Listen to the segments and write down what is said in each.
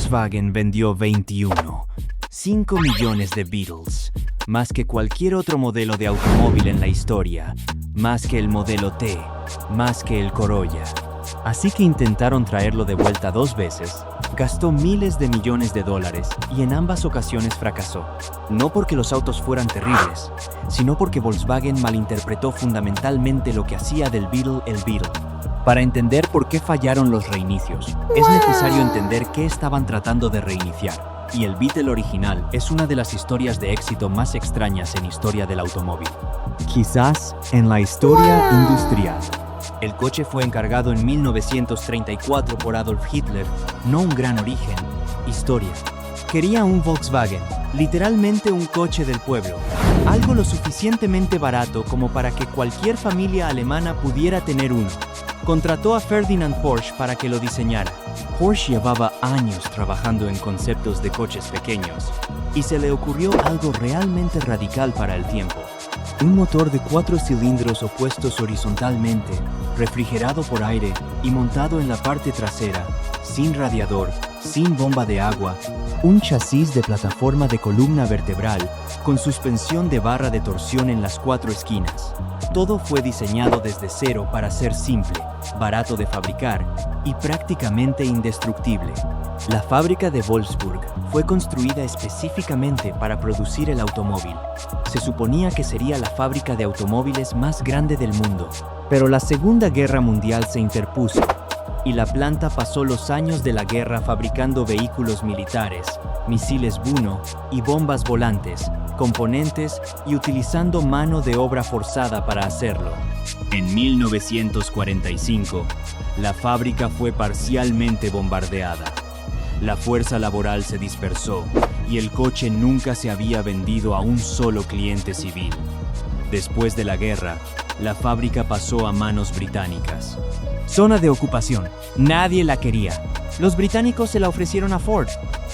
Volkswagen vendió 5 millones de Beetles, más que cualquier otro modelo de automóvil en la historia, más que el modelo T, más que el Corolla. Así que intentaron traerlo de vuelta 2 veces, gastó miles de millones de dólares y en ambas ocasiones fracasó. No porque los autos fueran terribles, sino porque Volkswagen malinterpretó fundamentalmente lo que hacía del Beetle el Beetle. Para entender por qué fallaron los reinicios, es necesario entender qué estaban tratando de reiniciar. Y el Beetle original es una de las historias de éxito más extrañas en historia del automóvil. Quizás en la historia industrial. El coche fue encargado en 1934 por Adolf Hitler, no un gran origen, historia. Quería un Volkswagen, literalmente un coche del pueblo, algo lo suficientemente barato como para que cualquier familia alemana pudiera tener uno. Contrató a Ferdinand Porsche para que lo diseñara. Porsche llevaba años trabajando en conceptos de coches pequeños, y se le ocurrió algo realmente radical para el tiempo. Un motor de 4 cilindros opuestos horizontalmente, refrigerado por aire y montado en la parte trasera, sin radiador, sin bomba de agua, un chasis de plataforma de columna vertebral con suspensión de barra de torsión en las 4 esquinas. Todo fue diseñado desde cero para ser simple, barato de fabricar y prácticamente indestructible. La fábrica de Wolfsburg fue construida específicamente para producir el automóvil. Se suponía que sería la fábrica de automóviles más grande del mundo, pero la Segunda Guerra Mundial se interpuso y la planta pasó los años de la guerra fabricando vehículos militares, misiles Buno y bombas volantes, componentes y utilizando mano de obra forzada para hacerlo. En 1945, la fábrica fue parcialmente bombardeada. La fuerza laboral se dispersó y el coche nunca se había vendido a un solo cliente civil. Después de la guerra, la fábrica pasó a manos británicas. Zona de ocupación. Nadie la quería. Los británicos se la ofrecieron a Ford.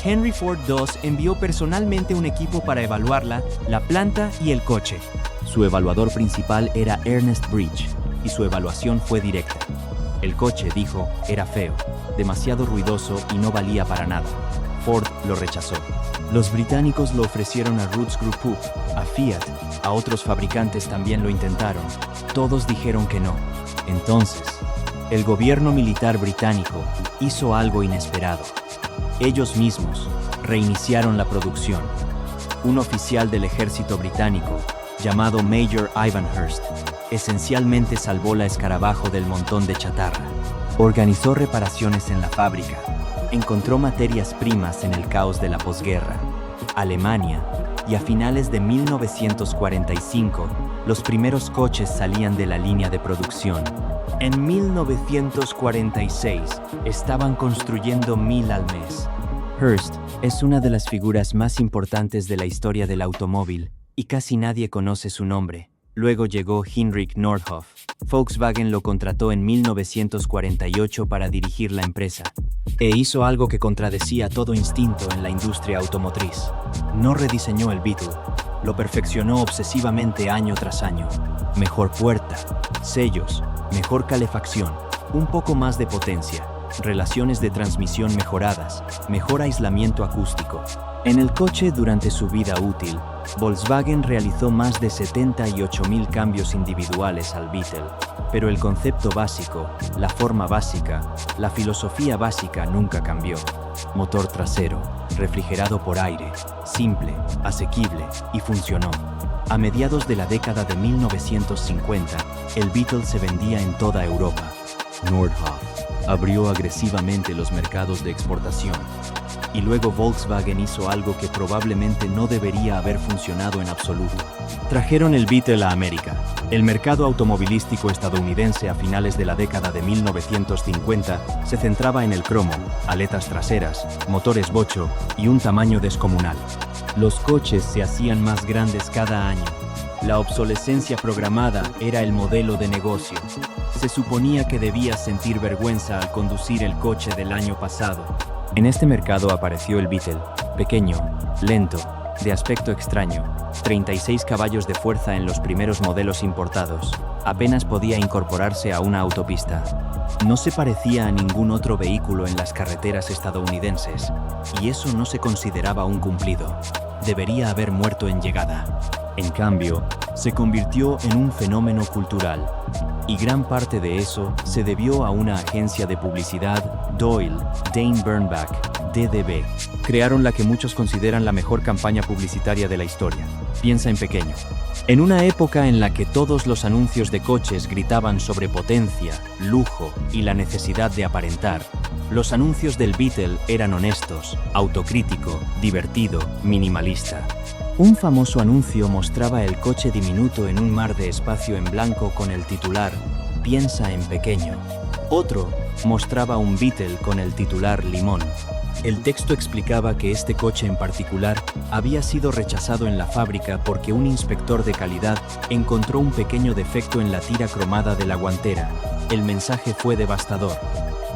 Henry Ford II envió personalmente un equipo para evaluarla, la planta y el coche. Su evaluador principal era Ernest Bridge, y su evaluación fue directa. El coche, dijo, era feo, demasiado ruidoso y no valía para nada. Ford lo rechazó. Los británicos lo ofrecieron a Rootes Group, a Fiat, a otros fabricantes también lo intentaron. Todos dijeron que no. Entonces, el gobierno militar británico hizo algo inesperado. Ellos mismos reiniciaron la producción. Un oficial del ejército británico, llamado Major Ivan Hurst, esencialmente salvó la escarabajo del montón de chatarra. Organizó reparaciones en la fábrica. Encontró materias primas en el caos de la posguerra. Alemania, y a finales de 1945, los primeros coches salían de la línea de producción. En 1946, estaban construyendo 1000 al mes. Hurst es una de las figuras más importantes de la historia del automóvil, y casi nadie conoce su nombre. Luego llegó Heinrich Nordhoff. Volkswagen lo contrató en 1948 para dirigir la empresa, e hizo algo que contradecía todo instinto en la industria automotriz. No rediseñó el Beetle, lo perfeccionó obsesivamente año tras año. Mejor puerta, sellos, mejor calefacción, un poco más de potencia, relaciones de transmisión mejoradas, mejor aislamiento acústico. En el coche durante su vida útil, Volkswagen realizó más de 78.000 cambios individuales al Beetle, pero el concepto básico, la forma básica, la filosofía básica nunca cambió. Motor trasero, refrigerado por aire, simple, asequible y funcionó. A mediados de la década de 1950, el Beetle se vendía en toda Europa. Nordhoff abrió agresivamente los mercados de exportación. Y luego Volkswagen hizo algo que probablemente no debería haber funcionado en absoluto. Trajeron el Beetle a América. El mercado automovilístico estadounidense a finales de la década de 1950 se centraba en el cromo, aletas traseras, motores bocho y un tamaño descomunal. Los coches se hacían más grandes cada año. La obsolescencia programada era el modelo de negocio. Se suponía que debías sentir vergüenza al conducir el coche del año pasado. En este mercado apareció el Beetle, pequeño, lento de aspecto extraño, 36 caballos de fuerza en los primeros modelos importados, apenas podía incorporarse a una autopista. No se parecía a ningún otro vehículo en las carreteras estadounidenses, y eso no se consideraba un cumplido. Debería haber muerto en llegada. En cambio, se convirtió en un fenómeno cultural, y gran parte de eso se debió a una agencia de publicidad, Doyle, Dane Bernbach, DDB. Crearon la que muchos consideran la mejor campaña publicitaria de la historia. Piensa en pequeño. En una época en la que todos los anuncios de coches gritaban sobre potencia, lujo y la necesidad de aparentar, los anuncios del Beetle eran honestos, autocrítico, divertido, minimalista. Un famoso anuncio mostraba el coche diminuto en un mar de espacio en blanco con el titular "Piensa en pequeño". Otro mostraba un Beetle con el titular "Limón". El texto explicaba que este coche en particular había sido rechazado en la fábrica porque un inspector de calidad encontró un pequeño defecto en la tira cromada de la guantera. El mensaje fue devastador.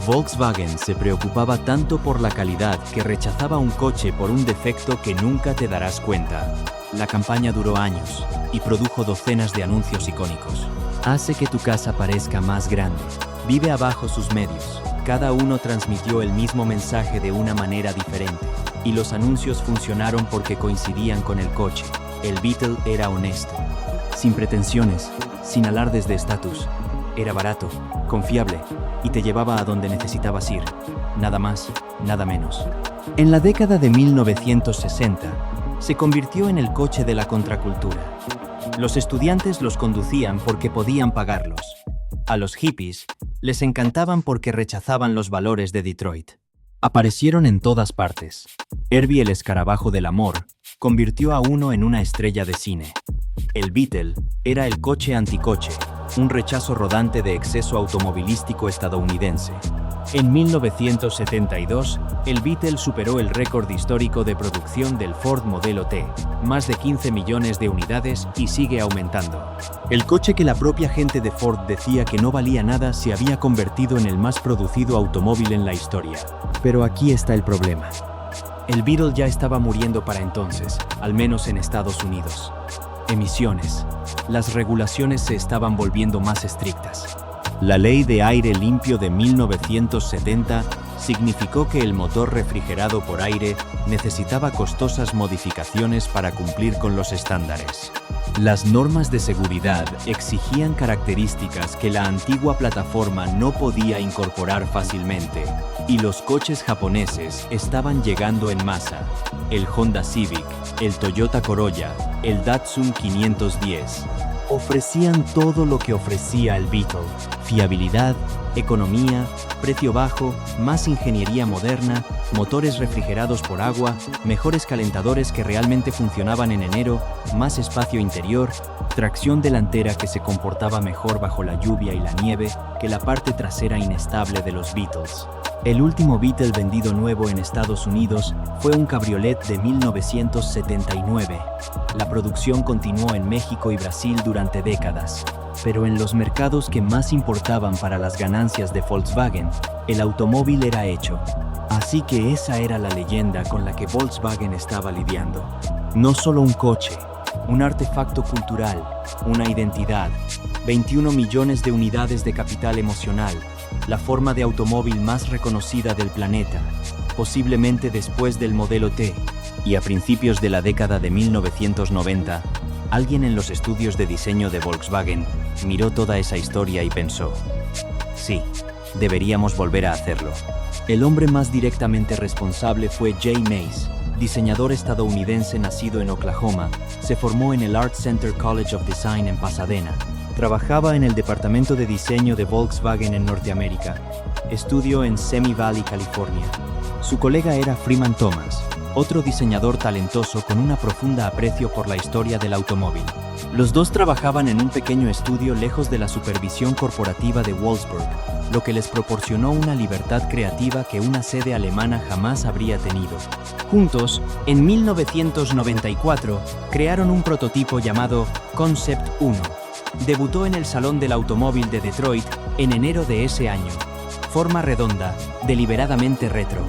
Volkswagen se preocupaba tanto por la calidad que rechazaba un coche por un defecto que nunca te darás cuenta. La campaña duró años y produjo docenas de anuncios icónicos. Hace que tu casa parezca más grande. Vive abajo sus medios. Cada uno transmitió el mismo mensaje de una manera diferente, y los anuncios funcionaron porque coincidían con el coche. El Beetle era honesto, sin pretensiones, sin alardes de estatus. Era barato, confiable, y te llevaba a donde necesitabas ir. Nada más, nada menos. En la década de 1960, se convirtió en el coche de la contracultura. Los estudiantes los conducían porque podían pagarlos. A los hippies les encantaban porque rechazaban los valores de Detroit. Aparecieron en todas partes. Herbie el escarabajo del amor convirtió a uno en una estrella de cine. El Beetle era el coche anticoche, un rechazo rodante de exceso automovilístico estadounidense. En 1972, el Beetle superó el récord histórico de producción del Ford Modelo T, más de 15 millones de unidades, y sigue aumentando. El coche que la propia gente de Ford decía que no valía nada se había convertido en el más producido automóvil en la historia. Pero aquí está el problema. El Beetle ya estaba muriendo para entonces, al menos en Estados Unidos. Emisiones. Las regulaciones se estaban volviendo más estrictas. La Ley de Aire Limpio de 1970 significó que el motor refrigerado por aire necesitaba costosas modificaciones para cumplir con los estándares. Las normas de seguridad exigían características que la antigua plataforma no podía incorporar fácilmente, y los coches japoneses estaban llegando en masa. El Honda Civic, el Toyota Corolla, el Datsun 510. Ofrecían todo lo que ofrecía el Beetle: fiabilidad, economía, precio bajo, más ingeniería moderna, motores refrigerados por agua, mejores calentadores que realmente funcionaban en enero, más espacio interior, tracción delantera que se comportaba mejor bajo la lluvia y la nieve que la parte trasera inestable de los Beetles. El último Beetle vendido nuevo en Estados Unidos fue un cabriolet de 1979. La producción continuó en México y Brasil durante décadas, pero en los mercados que más importaban para las ganancias de Volkswagen, el automóvil era hecho. Así que esa era la leyenda con la que Volkswagen estaba lidiando. No solo un coche, un artefacto cultural, una identidad, 21 millones de unidades de capital emocional, la forma de automóvil más reconocida del planeta, posiblemente después del Modelo T. Y a principios de la década de 1990, alguien en los estudios de diseño de Volkswagen miró toda esa historia y pensó: sí, deberíamos volver a hacerlo. El hombre más directamente responsable fue Jay Mays, diseñador estadounidense nacido en Oklahoma. Se formó en el Art Center College of Design en Pasadena. Trabajaba en el departamento de diseño de Volkswagen en Norteamérica. Estudió en Semi Valley, California. Su colega era Freeman Thomas, otro diseñador talentoso con una profunda aprecio por la historia del automóvil. Los dos trabajaban en un pequeño estudio lejos de la supervisión corporativa de Wolfsburg, lo que les proporcionó una libertad creativa que una sede alemana jamás habría tenido. Juntos, en 1994, crearon un prototipo llamado Concept 1. Debutó en el Salón del Automóvil de Detroit en enero de ese año. Forma redonda, deliberadamente retro.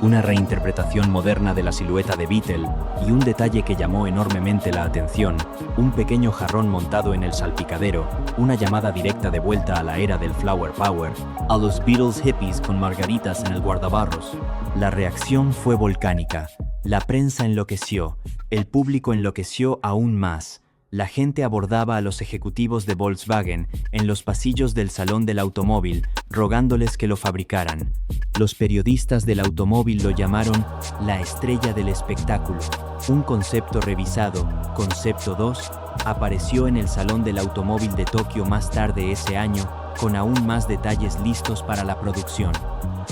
una reinterpretación moderna de la silueta de Beetle y un detalle que llamó enormemente la atención, un pequeño jarrón montado en el salpicadero, una llamada directa de vuelta a la era del Flower Power, a los Beatles hippies con margaritas en el guardabarros. La reacción fue volcánica, la prensa enloqueció, el público enloqueció aún más. La gente abordaba a los ejecutivos de Volkswagen en los pasillos del salón del automóvil, rogándoles que lo fabricaran. Los periodistas del automóvil lo llamaron la estrella del espectáculo. Un concepto revisado, Concepto 2, apareció en el Salón del Automóvil de Tokio más tarde ese año, con aún más detalles listos para la producción.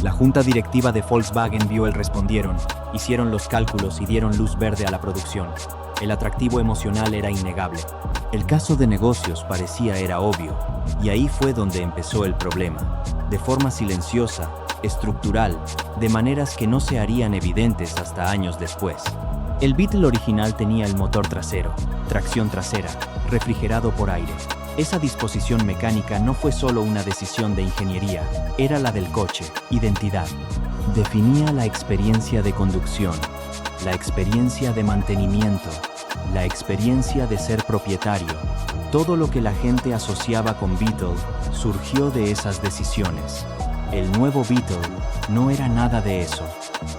La junta directiva de Volkswagen vio el respondieron, hicieron los cálculos y dieron luz verde a la producción. El atractivo emocional era innegable. El caso de negocios parecía era obvio, y ahí fue donde empezó el problema. De forma silenciosa, estructural, de maneras que no se harían evidentes hasta años después. El Beetle original tenía el motor trasero, tracción trasera, refrigerado por aire. Esa disposición mecánica no fue solo una decisión de ingeniería, era la del coche, identidad. Definía la experiencia de conducción, la experiencia de mantenimiento, la experiencia de ser propietario. Todo lo que la gente asociaba con Beetle surgió de esas decisiones. El nuevo Beetle no era nada de eso.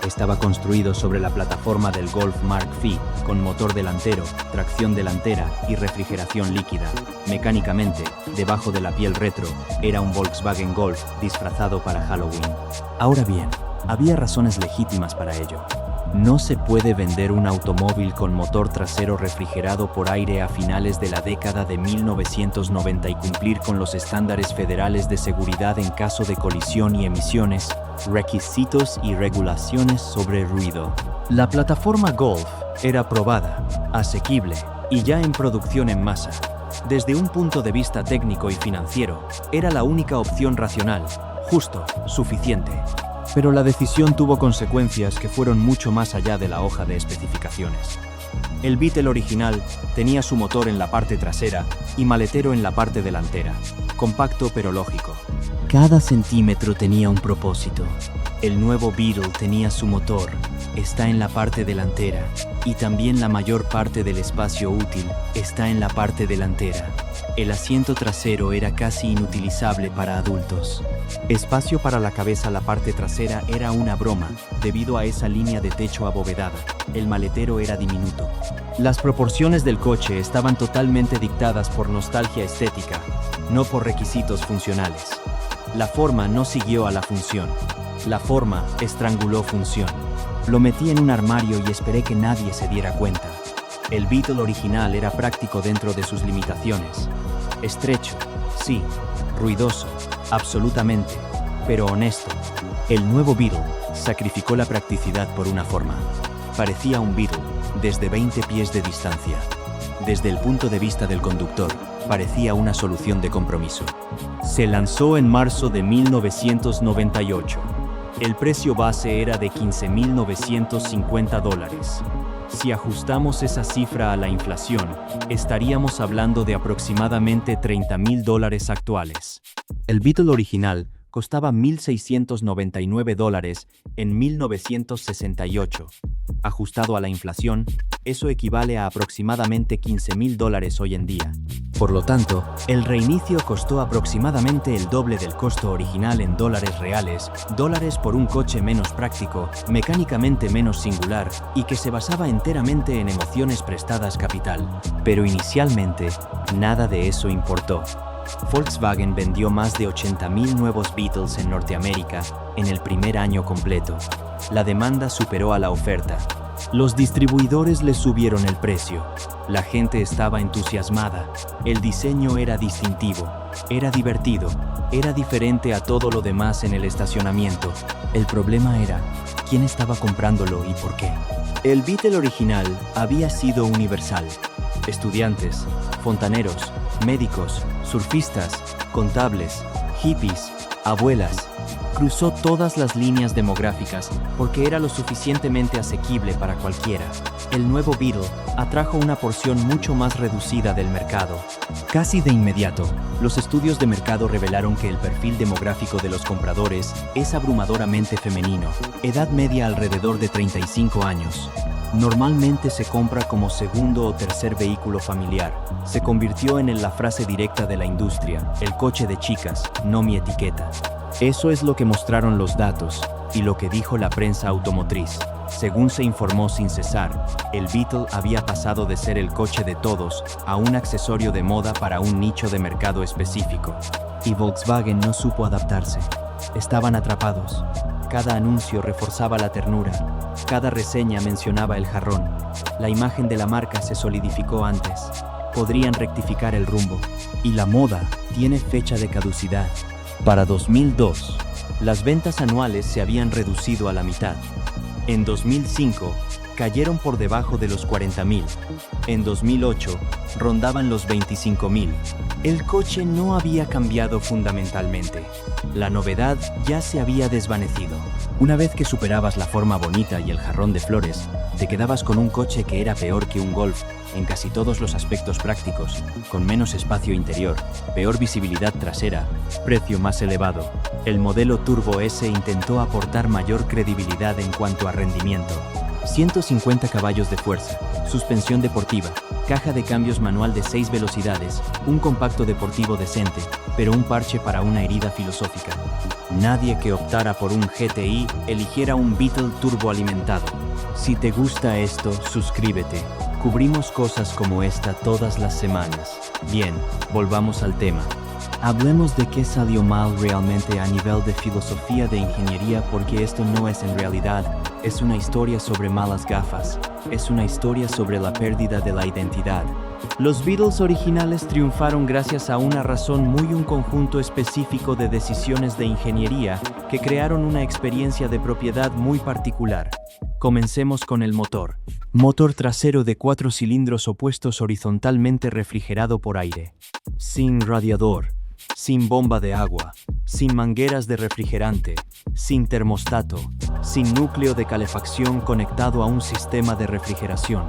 Estaba construido sobre la plataforma del Golf Mark V, con motor delantero, tracción delantera y refrigeración líquida. Mecánicamente, debajo de la piel retro, era un Volkswagen Golf disfrazado para Halloween. Ahora bien, había razones legítimas para ello. No se puede vender un automóvil con motor trasero refrigerado por aire a finales de la década de 1990 y cumplir con los estándares federales de seguridad en caso de colisión y emisiones, requisitos y regulaciones sobre ruido. La plataforma Golf era probada, asequible y ya en producción en masa. Desde un punto de vista técnico y financiero, era la única opción racional, justo, suficiente. Pero la decisión tuvo consecuencias que fueron mucho más allá de la hoja de especificaciones. El Beetle original tenía su motor en la parte trasera y maletero en la parte delantera, compacto pero lógico. Cada centímetro tenía un propósito. El nuevo Beetle tenía su motor, está en la parte delantera, y también la mayor parte del espacio útil está en la parte delantera. El asiento trasero era casi inutilizable para adultos. Espacio para la cabeza. La parte trasera era una broma, debido a esa línea de techo abovedada. El maletero era diminuto. Las proporciones del coche estaban totalmente dictadas por nostalgia estética, no por requisitos funcionales. La forma no siguió a la función. La forma estranguló función. Lo metí en un armario y esperé que nadie se diera cuenta. El Beetle original era práctico dentro de sus limitaciones. Estrecho, sí. Ruidoso, absolutamente, pero honesto. El nuevo Beetle sacrificó la practicidad por una forma. Parecía un Beetle desde 20 pies de distancia. Desde el punto de vista del conductor, parecía una solución de compromiso. Se lanzó en marzo de 1998. El precio base era de $15,950. Si ajustamos esa cifra a la inflación, estaríamos hablando de aproximadamente $30,000 actuales. El Beetle original costaba $1,699 en 1968. Ajustado a la inflación, eso equivale a aproximadamente $15,000 hoy en día. Por lo tanto, el reinicio costó aproximadamente el doble del costo original en dólares reales, dólares por un coche menos práctico, mecánicamente menos singular y que se basaba enteramente en emociones prestadas capital. Pero inicialmente, nada de eso importó. Volkswagen vendió más de 80,000 nuevos Beetles en Norteamérica en el primer año completo. La demanda superó a la oferta. Los distribuidores le subieron el precio. La gente estaba entusiasmada. El diseño era distintivo, era divertido, era diferente a todo lo demás en el estacionamiento. El problema era, ¿quién estaba comprándolo y por qué? El Beetle original había sido universal. Estudiantes, fontaneros, médicos, surfistas, contables, hippies, abuelas. Cruzó todas las líneas demográficas porque era lo suficientemente asequible para cualquiera. El nuevo Beetle atrajo una porción mucho más reducida del mercado. Casi de inmediato, los estudios de mercado revelaron que el perfil demográfico de los compradores es abrumadoramente femenino, edad media alrededor de 35 años. Normalmente se compra como segundo o tercer vehículo familiar. Se convirtió en la frase directa de la industria: el coche de chicas, no mi etiqueta. Eso es lo que mostraron los datos y lo que dijo la prensa automotriz. Según se informó sin cesar, el Beetle había pasado de ser el coche de todos a un accesorio de moda para un nicho de mercado específico. Y Volkswagen no supo adaptarse. Estaban atrapados. Cada anuncio reforzaba la ternura. Cada reseña mencionaba el jarrón. La imagen de la marca se solidificó antes. Podrían rectificar el rumbo. Y la moda tiene fecha de caducidad. Para 2002, las ventas anuales se habían reducido a la mitad. En 2005, cayeron por debajo de los 40.000. En 2008, rondaban los 25.000. El coche no había cambiado fundamentalmente. La novedad ya se había desvanecido. Una vez que superabas la forma bonita y el jarrón de flores, te quedabas con un coche que era peor que un Golf en casi todos los aspectos prácticos, con menos espacio interior, peor visibilidad trasera, precio más elevado. El modelo Turbo S intentó aportar mayor credibilidad en cuanto a rendimiento. 150 caballos de fuerza, suspensión deportiva, caja de cambios manual de 6 velocidades, un compacto deportivo decente, pero un parche para una herida filosófica. Nadie que optara por un GTI eligiera un Beetle turboalimentado. Si te gusta esto, suscríbete. Cubrimos cosas como esta todas las semanas. Bien, volvamos al tema. Hablemos de qué salió mal realmente a nivel de filosofía de ingeniería, porque esto no es en realidad. Es una historia sobre malas gafas. Es una historia sobre la pérdida de la identidad. Los Beatles originales triunfaron gracias a una razón un conjunto específico de decisiones de ingeniería que crearon una experiencia de propiedad muy particular. Comencemos con el motor. Motor trasero de 4 cilindros opuestos horizontalmente refrigerado por aire. Sin radiador, sin bomba de agua, sin mangueras de refrigerante, sin termostato, sin núcleo de calefacción conectado a un sistema de refrigeración.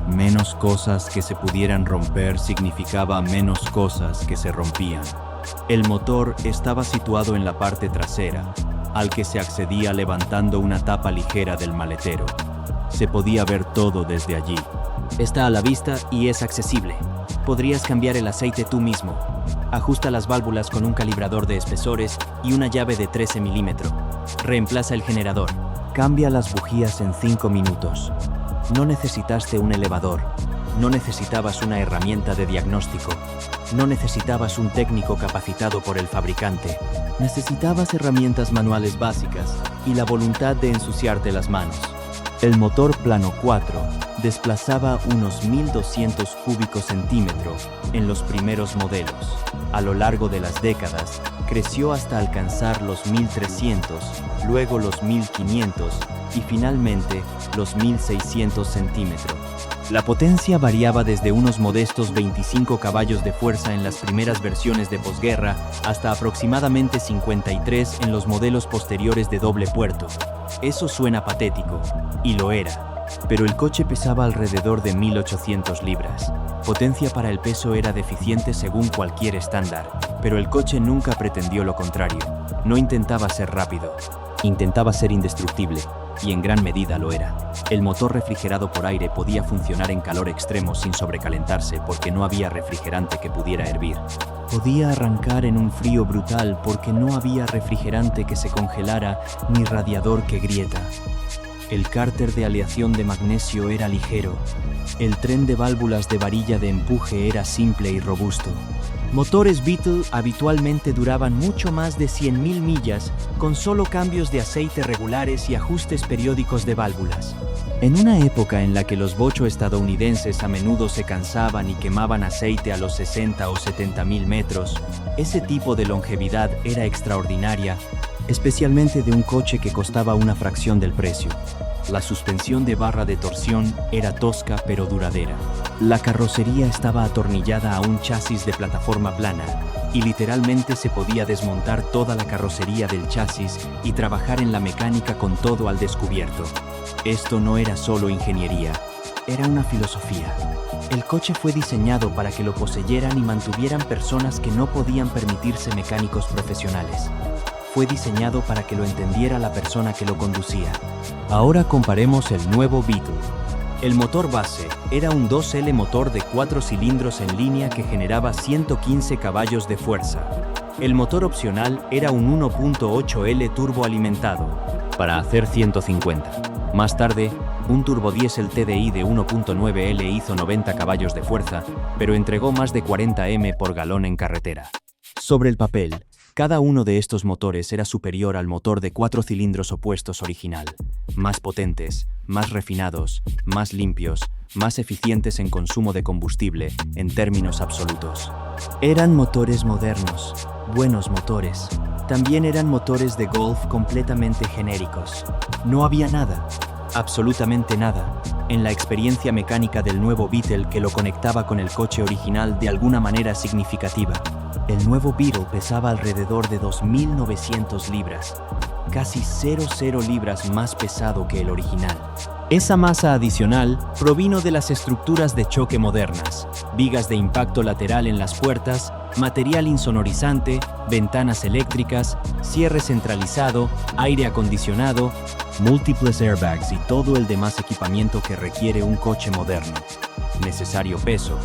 Menos cosas que se pudieran romper significaba menos cosas que se rompían. El motor estaba situado en la parte trasera, al que se accedía levantando una tapa ligera del maletero. Se podía ver todo desde allí. Está a la vista y es accesible. Podrías cambiar el aceite tú mismo. Ajusta las válvulas con un calibrador de espesores y una llave de 13 milímetros. Reemplaza el generador. Cambia las bujías en 5 minutos. No necesitaste un elevador. No necesitabas una herramienta de diagnóstico. No necesitabas un técnico capacitado por el fabricante. Necesitabas herramientas manuales básicas y la voluntad de ensuciarte las manos. El motor plano 4 desplazaba unos 1.200 cúbicos centímetros en los primeros modelos. A lo largo de las décadas, creció hasta alcanzar los 1.300, luego los 1.500 y finalmente los 1.600 centímetros. La potencia variaba desde unos modestos 25 caballos de fuerza en las primeras versiones de posguerra hasta aproximadamente 53 en los modelos posteriores de doble puerto. Eso suena patético, y lo era, pero el coche pesaba alrededor de 1.800 libras. Potencia para el peso era deficiente según cualquier estándar, pero el coche nunca pretendió lo contrario. No intentaba ser rápido, intentaba ser indestructible. Y en gran medida lo era. El motor refrigerado por aire podía funcionar en calor extremo sin sobrecalentarse porque no había refrigerante que pudiera hervir. Podía arrancar en un frío brutal porque no había refrigerante que se congelara ni radiador que grieta. El cárter de aleación de magnesio era ligero. El tren de válvulas de varilla de empuje era simple y robusto. Motores Beetle habitualmente duraban mucho más de 100.000 millas con solo cambios de aceite regulares y ajustes periódicos de válvulas. En una época en la que los bocho estadounidenses a menudo se cansaban y quemaban aceite a los 60 o 70.000 metros, ese tipo de longevidad era extraordinaria especialmente de un coche que costaba una fracción del precio. La suspensión de barra de torsión era tosca pero duradera. La carrocería estaba atornillada a un chasis de plataforma plana y literalmente se podía desmontar toda la carrocería del chasis y trabajar en la mecánica con todo al descubierto. Esto no era solo ingeniería, era una filosofía. El coche fue diseñado para que lo poseyeran y mantuvieran personas que no podían permitirse mecánicos profesionales. Fue diseñado para que lo entendiera la persona que lo conducía. Ahora comparemos el nuevo Beetle. El motor base era un 2L motor de 4 cilindros en línea que generaba 115 caballos de fuerza. El motor opcional era un 1.8L turboalimentado para hacer 150. Más tarde, un turbodiesel TDI de 1.9L hizo 90 caballos de fuerza, pero entregó más de 40 m por galón en carretera. Sobre el papel, cada uno de estos motores era superior al motor de 4 cilindros opuestos original, más potentes, más refinados, más limpios, más eficientes en consumo de combustible, en términos absolutos. Eran motores modernos, buenos motores. También eran motores de golf completamente genéricos. No había nada, absolutamente nada, en la experiencia mecánica del nuevo Beetle que lo conectaba con el coche original de alguna manera significativa. El nuevo Beetle pesaba alrededor de 2.900 libras, casi 0,0 libras más pesado que el original. Esa masa adicional provino de las estructuras de choque modernas, vigas de impacto lateral en las puertas, material insonorizante, ventanas eléctricas, cierre centralizado, aire acondicionado, múltiples airbags y todo el demás equipamiento que requiere un coche moderno. Necesario peso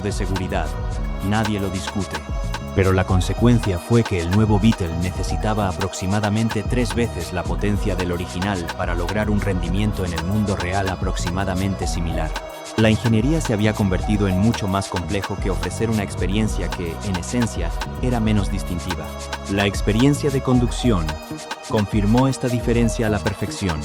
de seguridad, nadie lo discute. Pero la consecuencia fue que el nuevo Beetle necesitaba aproximadamente 3 veces la potencia del original para lograr un rendimiento en el mundo real aproximadamente similar. La ingeniería se había convertido en mucho más complejo que ofrecer una experiencia que, en esencia, era menos distintiva. La experiencia de conducción confirmó esta diferencia a la perfección.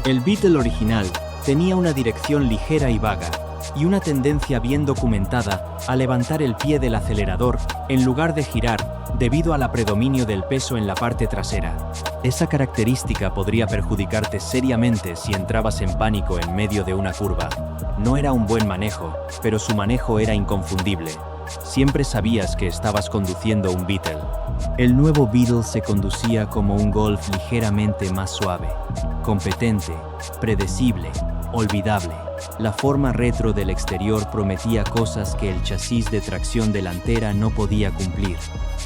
El Beetle original tenía una dirección ligera y vaga, y una tendencia bien documentada a levantar el pie del acelerador en lugar de girar debido al predominio del peso en la parte trasera. Esa característica podría perjudicarte seriamente si entrabas en pánico en medio de una curva. No era un buen manejo, pero su manejo era inconfundible. Siempre sabías que estabas conduciendo un Beetle. El nuevo Beetle se conducía como un Golf ligeramente más suave, competente, predecible, olvidable. La forma retro del exterior prometía cosas que el chasis de tracción delantera no podía cumplir.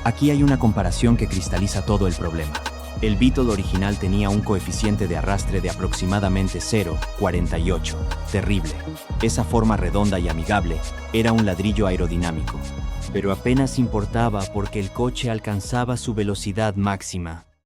Aquí hay una comparación que cristaliza todo el problema. El Beetle original tenía un coeficiente de arrastre de aproximadamente 0,48. Terrible. Esa forma redonda y amigable era un ladrillo aerodinámico. Pero apenas importaba porque el coche alcanzaba su velocidad máxima.